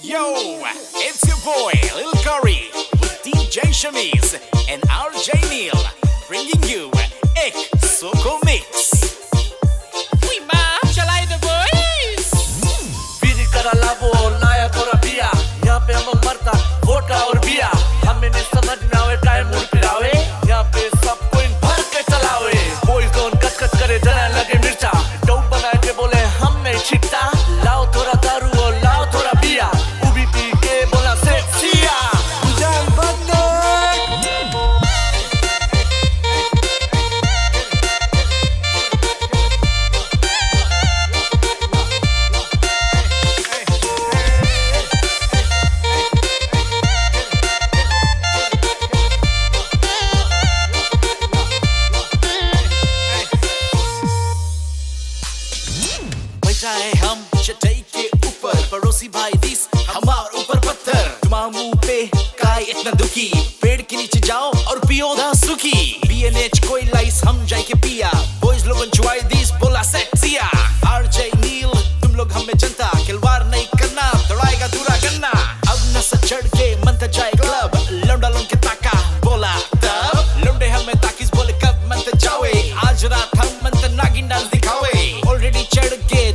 Yo, it's your boy Lil Curry with DJ SHaMeeZ and RJ Neil bringing you एक Soko mix. We ma, चलाए the boys. बीड़ी करा लावो लाया थोड़ा पिया यहाँ पे हम मरता वोडका और बिया हमें नहीं समझ ना आवे काय मूड पिरावे यहाँ पे सब कोई भर के चलावे बॉयज दोन कच कच करे जना लगे मिर्चा डोप बना के बोले हम नहीं छिकता लाओ थोड़ा दारू और लाओ थोड़ा बिया उबी पी के बोला सेक्सिया जान बंदक चाहे हम चटाई के ऊपर पड़ोसी भाई दिस हमार ऊपर पत्थर तुम्हारे मुंह पे काय इतना दुखी पेड़ के नीचे जाओ और पियो दा सुखी BNH कोई लाइस हम जाए के पिया बॉयज लोगन चुआई दिस बोला सेक्सिया RJ नील तुम लोग हमें जनता खिलवाड़ नहीं करना दौड़ाएगा दूरा गन्ना अब नशा चढ़ के मनता जाए क्लब लौंडा लोग के ताका बोला तब लौंडे हमें ताकिस बोले कब मनता जावे आज रात हम मनता नागिन डांस दिखावे ऑलरेडी चढ़ के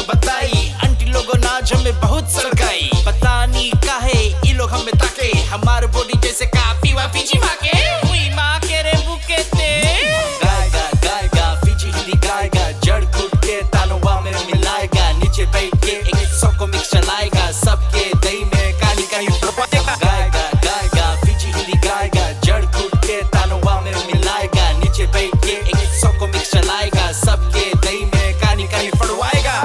बताई आंटी लोगों ने आज हमें बहुत सरकाई पता नहीं काहे ये लोग हमें ताके हमारे बॉडी जैसे काफी वा फिजी माके We ma quiere buquete. गाएगा गाएगा फिजी हिंदी गाएगा जड़ कूट के तानवा में मिलाएगा नीचे बैठ के एक Soko मिक्स चलाएगा सबके दही में कहानी कहीं गाएगा गाएगा फिजी हिंदी गाएगा जड़ कूट के तानवा में मिलाएगा नीचे बैठ के एक Soko मिक्स चलाएगा सबके दही में कहानी कहीं फड़वाएगा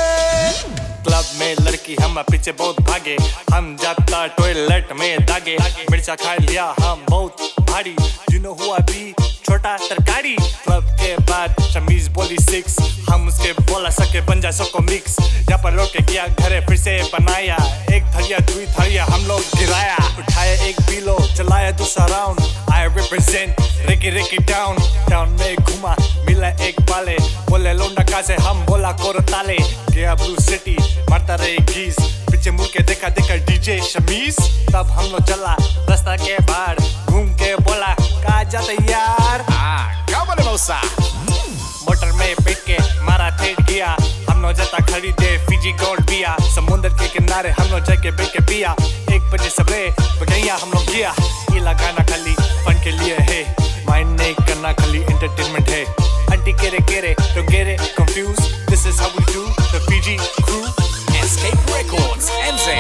क्लब में लड़की हम पीछे बहुत भागे हम जाता टॉयलेट में दागे मिर्चा खा लिया हम बहुत भारी you know who I be छोटा तरकारी क्लब के बाद SHaMeeZ बोली 6 हम उसके बोला सके बन जाए Soko मिक्स यहाँ पर लौट के गया घरे फिर से बनाया एक थरिया दुई थरिया हम लोग गिराया उठाया एक पीलो चलाया दूसरा राउंड I represent रेकी रेकी टाउन में घुमा मिला एक बाले बोले लोंडा का से हम बोला कोरो ताले गया ब्लू सिटी मारता रहे गीज पीछे मुड़ के देखा DJ SHaMeeZ तब हम लोग चला रास्ता के बाहर घूम के बोला कहा जाते यार क्या बोले मौसा मोटर में बैठ के मारा ठेठ गया हम लोग जाता खरीदे फिजी गोल्ड पिया समुद्र के किनारे हम लोग जाके बैठ के पिया 1 बजे सवेरे बगैया हम लोग गया ये लगाना खाली फन के लिए है माइंड नहीं करना खाली एंटरटेनमेंट है आंटी केरे तो गेरे confused this is how we do the Fiji crew Escape Records NZ